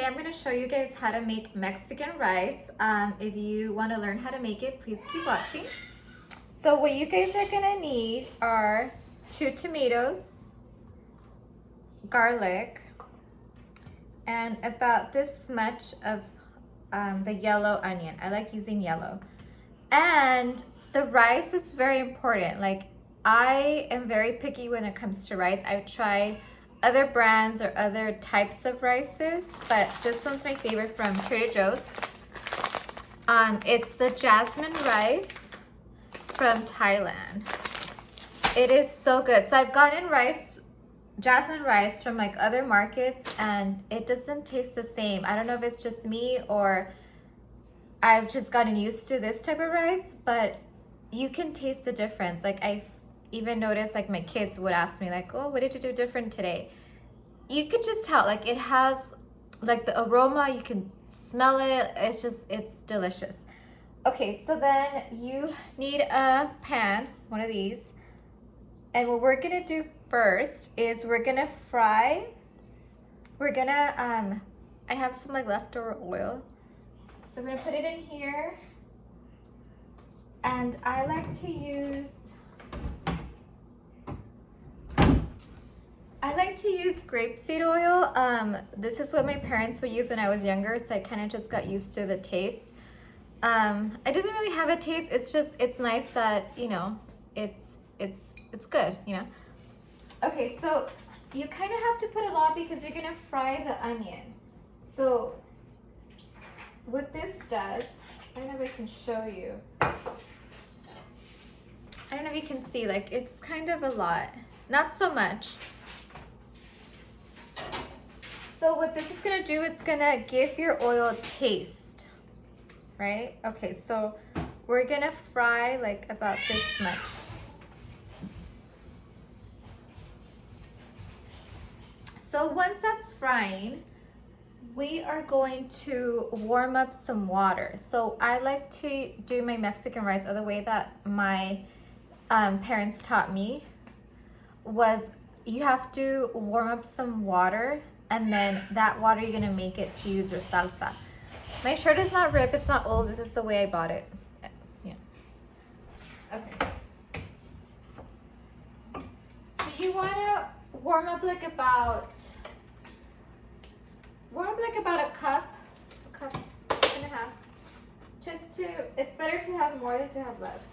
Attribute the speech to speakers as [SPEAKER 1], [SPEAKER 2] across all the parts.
[SPEAKER 1] today I'm going to show you guys how to make Mexican rice. If you want to learn how to make it, please keep watching. So what you guys are going to need are 2 tomatoes, garlic, and about this much of the yellow onion. I like using yellow. And the rice is very important. Like, I am very picky when it comes to rice. I've tried other brands or other types of rices, but this one's my favorite from Trader Joe's. It's the Jasmine rice from Thailand. It is so good. So I've gotten Jasmine rice from like other markets and it doesn't taste the same. I don't know if it's just me or I've just gotten used to this type of rice, but you can taste the difference. Like, I've even noticed, like, my kids would ask me like, oh, what did you do different today? You could just tell, like, it has like the aroma, you can smell it. It's delicious. Okay, so then you need a pan, one of these. And what we're gonna do first is we're gonna fry. I have some like leftover oil. So I'm gonna put it in here. And I like to use grapeseed oil. This is what my parents would use when I was younger, so I kind of just got used to the taste. It doesn't really have a taste. It's nice that, you know, it's good, you know. Okay, so you kind of have to put a lot because you're gonna fry the onion. So what this does, I don't know if I can show you. I don't know if you can see, like, it's kind of a lot, not so much. So what this is gonna do, it's gonna give your oil taste, right? Okay, so we're gonna fry like about this much. So once that's frying, we are going to warm up some water. So I like to do my Mexican rice, or the way that my parents taught me was you have to warm up some water, and then that water you're gonna make it to use your salsa. My shirt is not ripped, it's not old, this is the way I bought it. Yeah. Okay. So you wanna warm up like about a cup and a half. It's better to have more than to have less.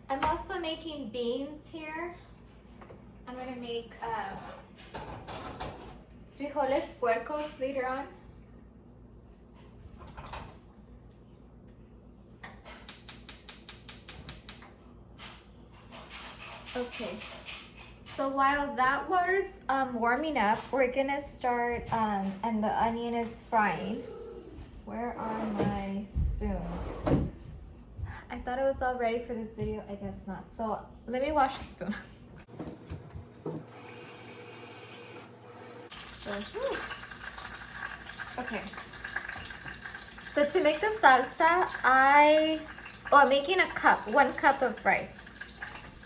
[SPEAKER 1] I'm also making beans here. I'm gonna make frijoles puercos later on. Okay, so while that water's warming up, we're gonna start, and the onion is frying. Where are my spoons? I thought it was all ready for this video, I guess not. So let me wash the spoon. Okay. So to make the salsa, I'm making 1 cup of rice.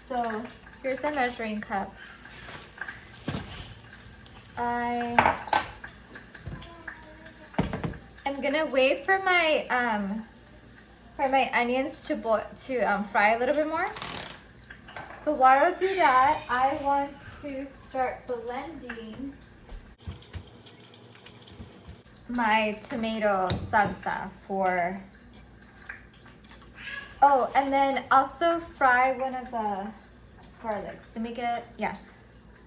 [SPEAKER 1] So here's a measuring cup. I'm gonna wait for my onions to fry a little bit more. But while I do that, I want to start blending my tomato salsa for. Oh, and then also fry one of the garlics.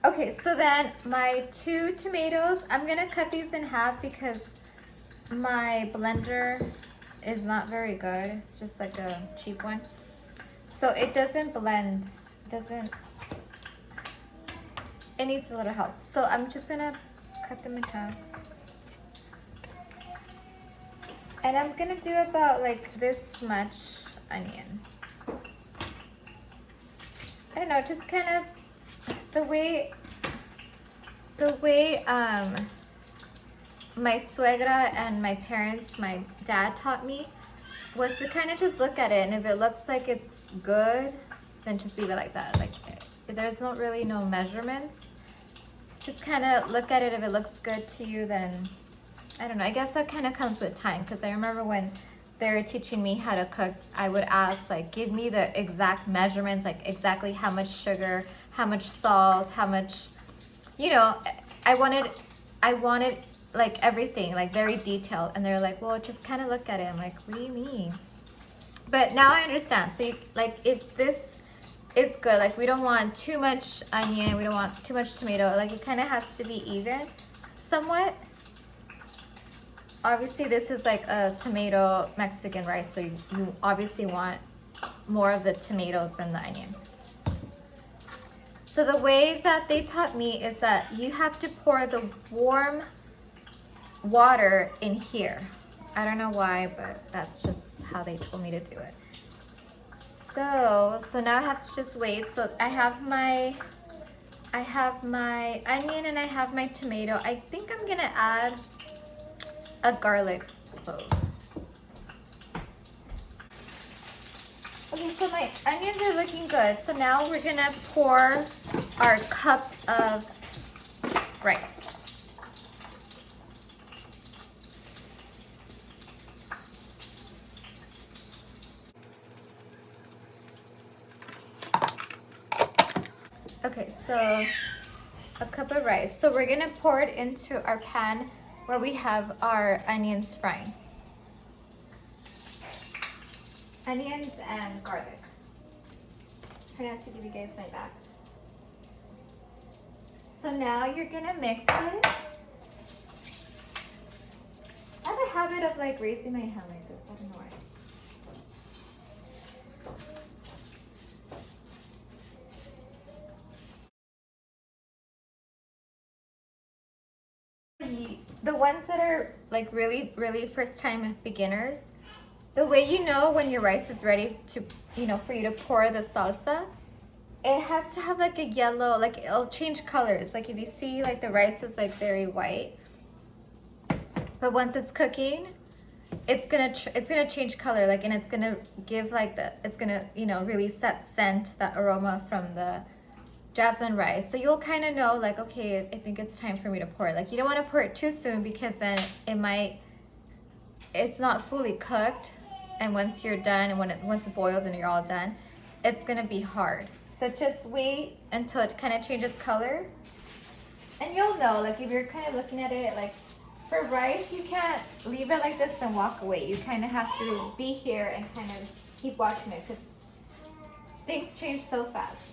[SPEAKER 1] Okay, so then my 2 tomatoes, I'm gonna cut these in half because my blender is not very good. It's just like a cheap one. So it doesn't blend. It needs a little help. So I'm just gonna cut them in half. And I'm gonna do about like this much onion. I don't know, just kind of the way my suegra and my dad taught me was to kind of just look at it, and if it looks like it's good, then just leave it like that. Like, there's not really no measurements. Just kind of look at it. If it looks good to you, then I don't know. I guess that kind of comes with time, because I remember when they were teaching me how to cook, I would ask, like, give me the exact measurements, like exactly how much sugar, how much salt, how much, you know, I wanted like everything, like very detailed. And they're like, well, just kind of look at it. I'm like, what do you mean? But now I understand. So you, like, if this is good, like we don't want too much onion, we don't want too much tomato, like it kind of has to be even somewhat. Obviously this is like a tomato Mexican rice, so you obviously want more of the tomatoes than the onion. So the way that they taught me is that you have to pour the warm water in here. I don't know why, but that's just how they told me to do it. So now I have to just wait. So I have my onion and I have my tomato. I think I'm gonna add a garlic clove. Okay, so my onions are looking good. So now we're gonna pour our cup of rice. Okay, so a cup of rice. So we're gonna pour it into our pan where we have our onions frying. Onions and garlic. Try not to give you guys my back. So now you're gonna mix it. I have a habit of like raising my hand like this. I don't know why. The ones that are like really first time beginners, the way you know when your rice is ready to, you know, for you to pour the salsa, it has to have like a yellow, like it'll change colors. Like if you see like the rice is like very white, but once it's cooking, it's gonna change color, like, and it's gonna give like it's gonna, you know, release that scent, that aroma from the jasmine rice. So you'll kind of know like, okay, I think it's time for me to pour it. Like you don't want to pour it too soon, because then it's not fully cooked, and once you're done, and once it boils and you're all done, it's gonna be hard. So just wait until it kind of changes color, and you'll know, like if you're kind of looking at it, like for rice, you can't leave it like this and walk away. You kind of have to be here and kind of keep watching it, because things change so fast.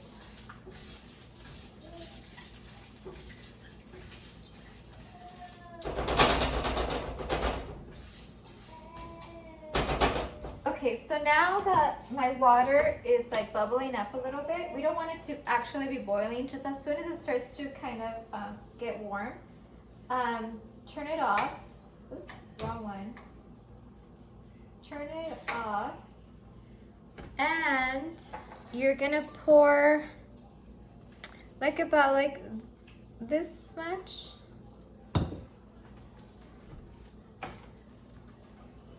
[SPEAKER 1] Okay, so now that my water is like bubbling up a little bit, we don't want it to actually be boiling. Just as soon as it starts to kind of get warm, turn it off. Oops, wrong one. Turn it off, and you're gonna pour like about like this much.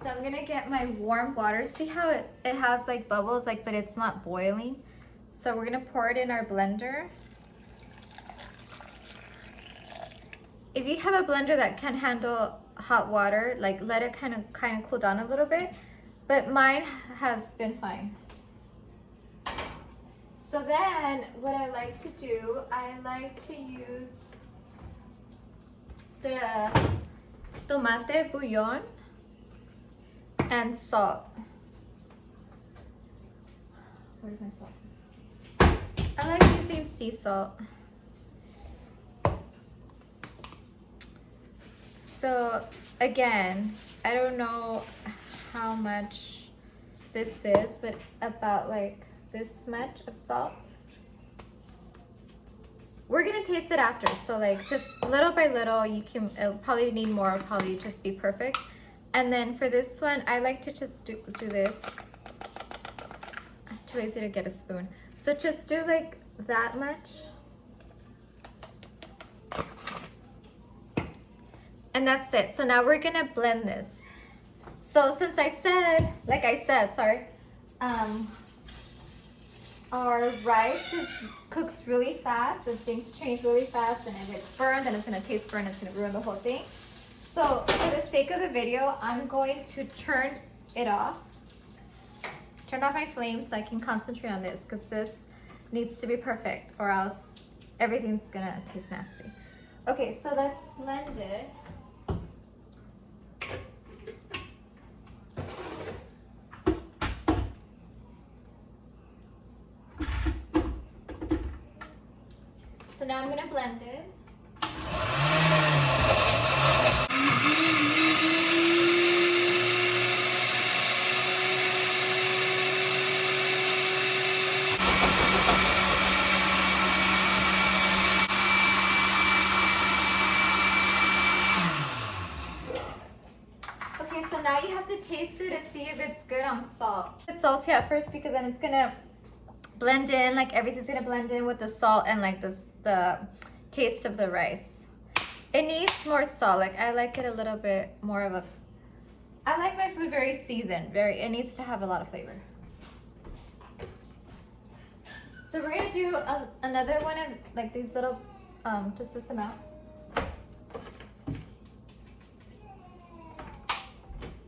[SPEAKER 1] So I'm gonna get my warm water. See how it has like bubbles, like, but it's not boiling. So we're gonna pour it in our blender. If you have a blender that can handle hot water, like let it kind of cool down a little bit. But mine has been fine. So then what I like to do, I like to use the tomate bouillon and salt. Where's my salt? I like using sea salt. So again, I don't know how much this is, but about like this much of salt. We're gonna taste it after, so like just little by little, it'll probably need more, it'll probably just be perfect. And then for this one, I like to just do this. I'm too lazy to get a spoon. So just do like that much. And that's it. So now we're gonna blend this. So since I said, like I said, sorry, our rice cooks really fast and things change really fast, and if it's burned, then it's gonna taste burnt, it's gonna ruin the whole thing. So for the sake of the video, I'm going to turn it off. Turn off my flame so I can concentrate on this, because this needs to be perfect or else everything's gonna taste nasty. Okay, so let's blend it. So now I'm gonna blend it. Okay, so now you have to taste it to see if it's good on salt. It's salty at first because then it's gonna blend in, like everything's gonna blend in with the salt and like the taste of the rice. It needs more salt. Like I like it a little bit more of a, I like my food very seasoned. It needs to have a lot of flavor. So we're gonna do another one of like these little, just this amount.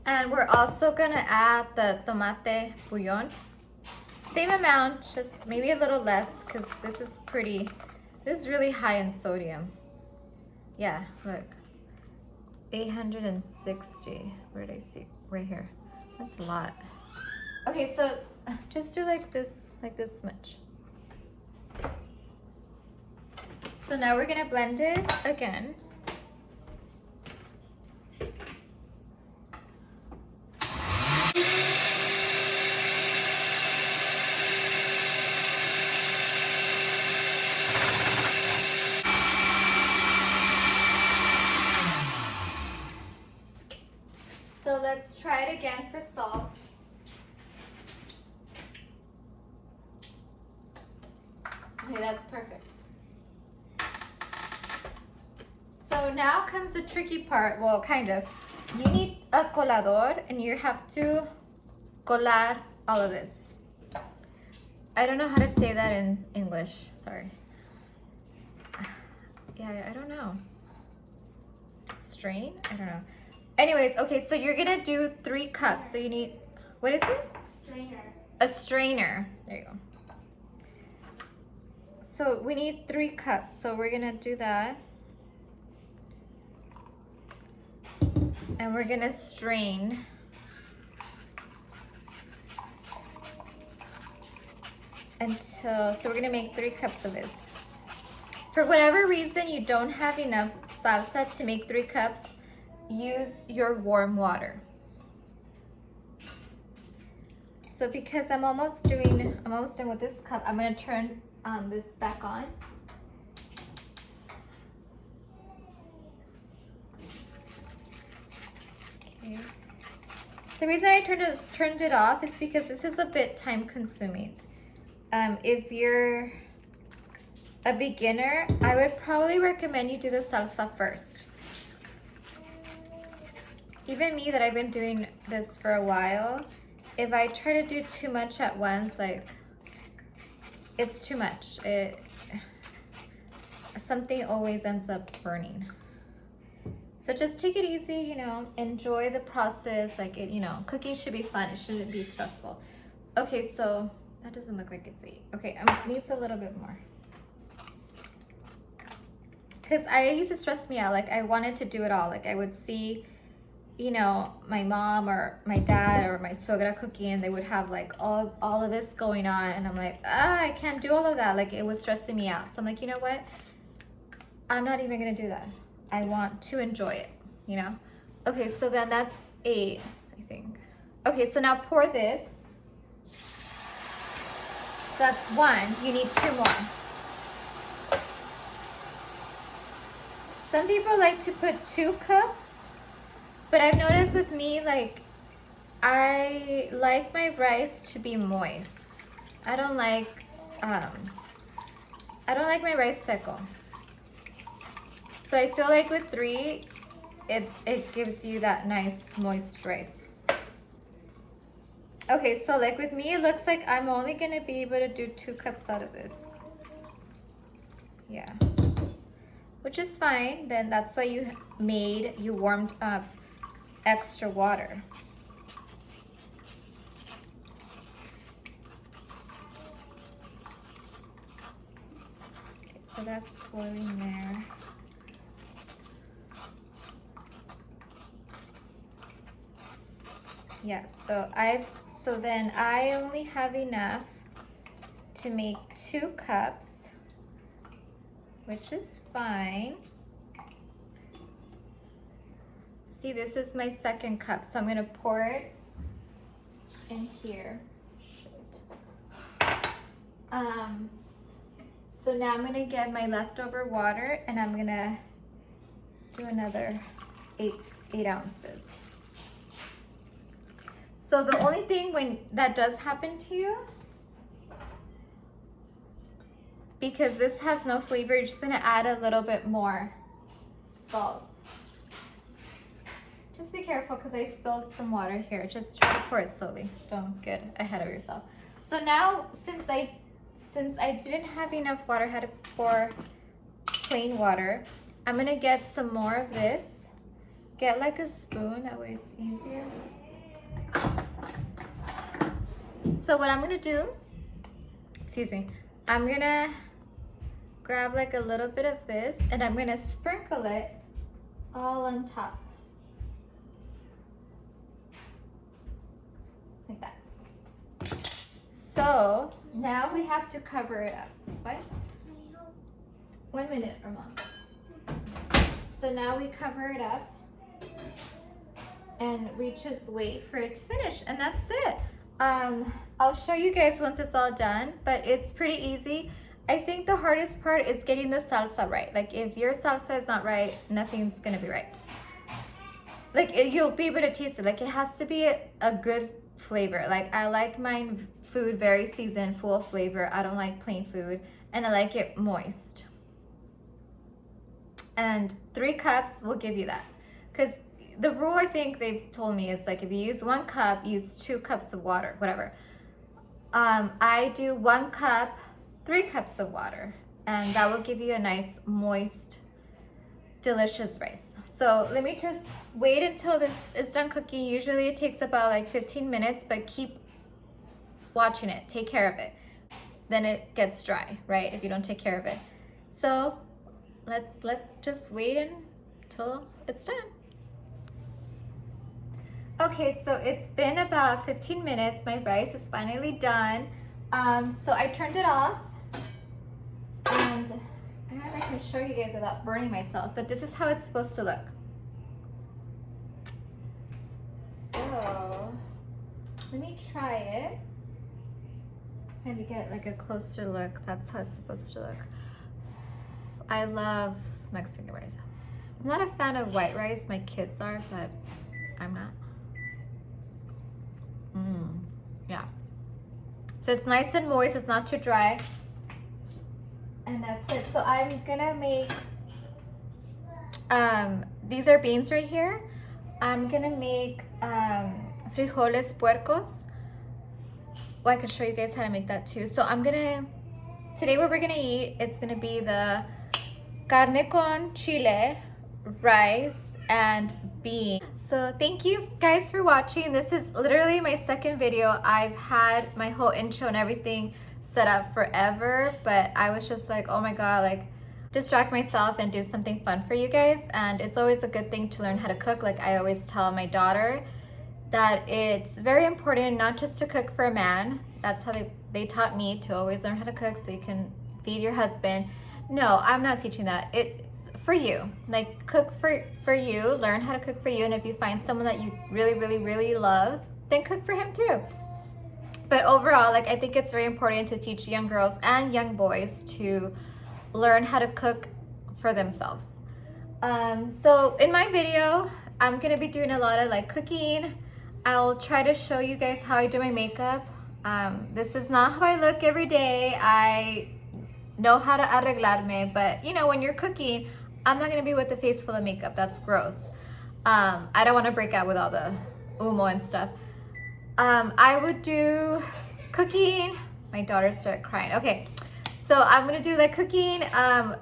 [SPEAKER 1] And we're also gonna add the tomate bouillon. Same amount, just maybe a little less, because this is really high in sodium. Yeah, look. 860. Where did I see? Right here. That's a lot. Okay, so just do like this much. So now we're gonna blend it again. So let's try it again for salt. Okay, that's perfect. So now comes the tricky part, well, kind of. You need a colador and you have to colar all of this. I don't know how to say that in English, sorry. Yeah, I don't know. Strain? I don't know. Anyways, okay, so you're gonna do 3 cups. So you need, what is it?
[SPEAKER 2] Strainer.
[SPEAKER 1] A strainer. There you go. So we need 3 cups. So we're gonna do that. And we're gonna strain. So we're gonna make 3 cups of this. For whatever reason you don't have enough salsa to make 3 cups, use your warm water. So because I'm almost done with this cup, I'm gonna turn this back on. Okay. The reason I turned it off is because this is a bit time consuming. If you're a beginner, I would probably recommend you do the salsa first. Even me that I've been doing this for a while, if I try to do too much at once, like it's too much. Something always ends up burning. So just take it easy, you know, enjoy the process. Like cooking should be fun. It shouldn't be stressful. Okay, so that doesn't look like it's 8. Okay, it needs a little bit more. Because I used to stress me out. Like I wanted to do it all. Like I would see, my mom or my dad or my suegra cooking, and they would have like all of this going on, and I'm like, I can't do all of that. Like it was stressing me out. So I'm like, you know what? I'm not even gonna do that. I want to enjoy it, Okay, so then that's 8, I think. Okay, so now pour this. That's 1. You need 2 more. Some people like to put 2 cups, but I've noticed with me, like, I like my rice to be moist. I don't like my rice seco. So I feel like with 3, it gives you that nice moist rice. Okay, so like with me, it looks like I'm only gonna be able to do 2 cups out of this. Yeah, which is fine. Then that's why you warmed up extra water. Okay, so that's boiling there. Yes, so then I only have enough to make 2 cups, which is fine. See, this is my 2nd cup, so I'm gonna pour it in here. So now I'm gonna get my leftover water and I'm gonna do another 8 ounces. So the only thing when that does happen to you, because this has no flavor, you're just gonna add a little bit more salt. Just be careful because I spilled some water here. Just try to pour it slowly. Don't get ahead of yourself. So now, since I didn't have enough water, I had to pour plain water. I'm gonna get some more of this. Get like a spoon, that way it's easier. So what I'm gonna do, excuse me, I'm gonna grab like a little bit of this and I'm gonna sprinkle it all on top. Like that. So now we have to cover it up. What? 1 minute, Ramon. So now we cover it up and we just wait for it to finish, and that's it. I'll show you guys once it's all done, but it's pretty easy. I think the hardest part is getting the salsa right. Like if your salsa is not right, nothing's gonna be right. Like you'll be able to taste it. Like it has to be a good flavor. Like I like my food very seasoned, full of flavor. I don't like plain food, and I like it moist. And 3 cups will give you that. Because the rule I think they've told me is like if you use 1 cup, use 2 cups of water, whatever. I do 1 cup, 3 cups of water, and that will give you a nice, moist, delicious rice. So let me just wait until this is done cooking. Usually it takes about like 15 minutes, but keep watching it. Take care of it. Then it gets dry, right? If you don't take care of it. So let's just wait until it's done. Okay, so it's been about 15 minutes. My rice is finally done. So I turned it off, and I don't know if I can show you guys without burning myself, but this is how it's supposed to look. So let me try it. Maybe get like a closer look. That's how it's supposed to look. I love Mexican rice. I'm not a fan of white rice. My kids are, but I'm not. Yeah. So it's nice and moist. It's not too dry. And that's it. So I'm gonna make, these are beans right here. I'm gonna make frijoles puercos. Well, I could show you guys how to make that too. So today what we're gonna eat, it's gonna be the carne con chile, rice, and beans. So thank you guys for watching. This is literally my 2nd video. I've had my whole intro and everything set up forever, but I was just like, oh my God, like distract myself and do something fun for you guys. And it's always a good thing to learn how to cook. Like I always tell my daughter that it's very important not just to cook for a man. That's how they taught me to always learn how to cook so you can feed your husband. No, I'm not teaching that. It's for you. Like cook for you, learn how to cook for you, and if you find someone that you really, really, really love, then cook for him too. But overall, like I think it's very important to teach young girls and young boys to learn how to cook for themselves. So in my video, I'm gonna be doing a lot of like cooking. I'll try to show you guys how I do my makeup. This is not how I look every day. I know how to arreglarme, but you know, when you're cooking, I'm not gonna be with a face full of makeup. That's gross. I don't wanna break out with all the humo and stuff. I would do cooking. My daughter started crying. Okay, so I'm gonna do like cooking, a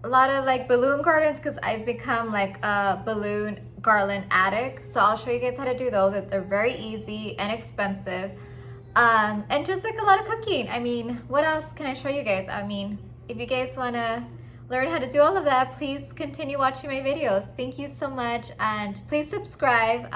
[SPEAKER 1] lot of like balloon gardens because I've become like a balloon garland addict. So I'll show you guys how to do those. They're very easy and expensive. And just like a lot of cooking. I mean, what else can I show you guys? I mean, if you guys wanna learn how to do all of that, please continue watching my videos. Thank you so much, and please subscribe.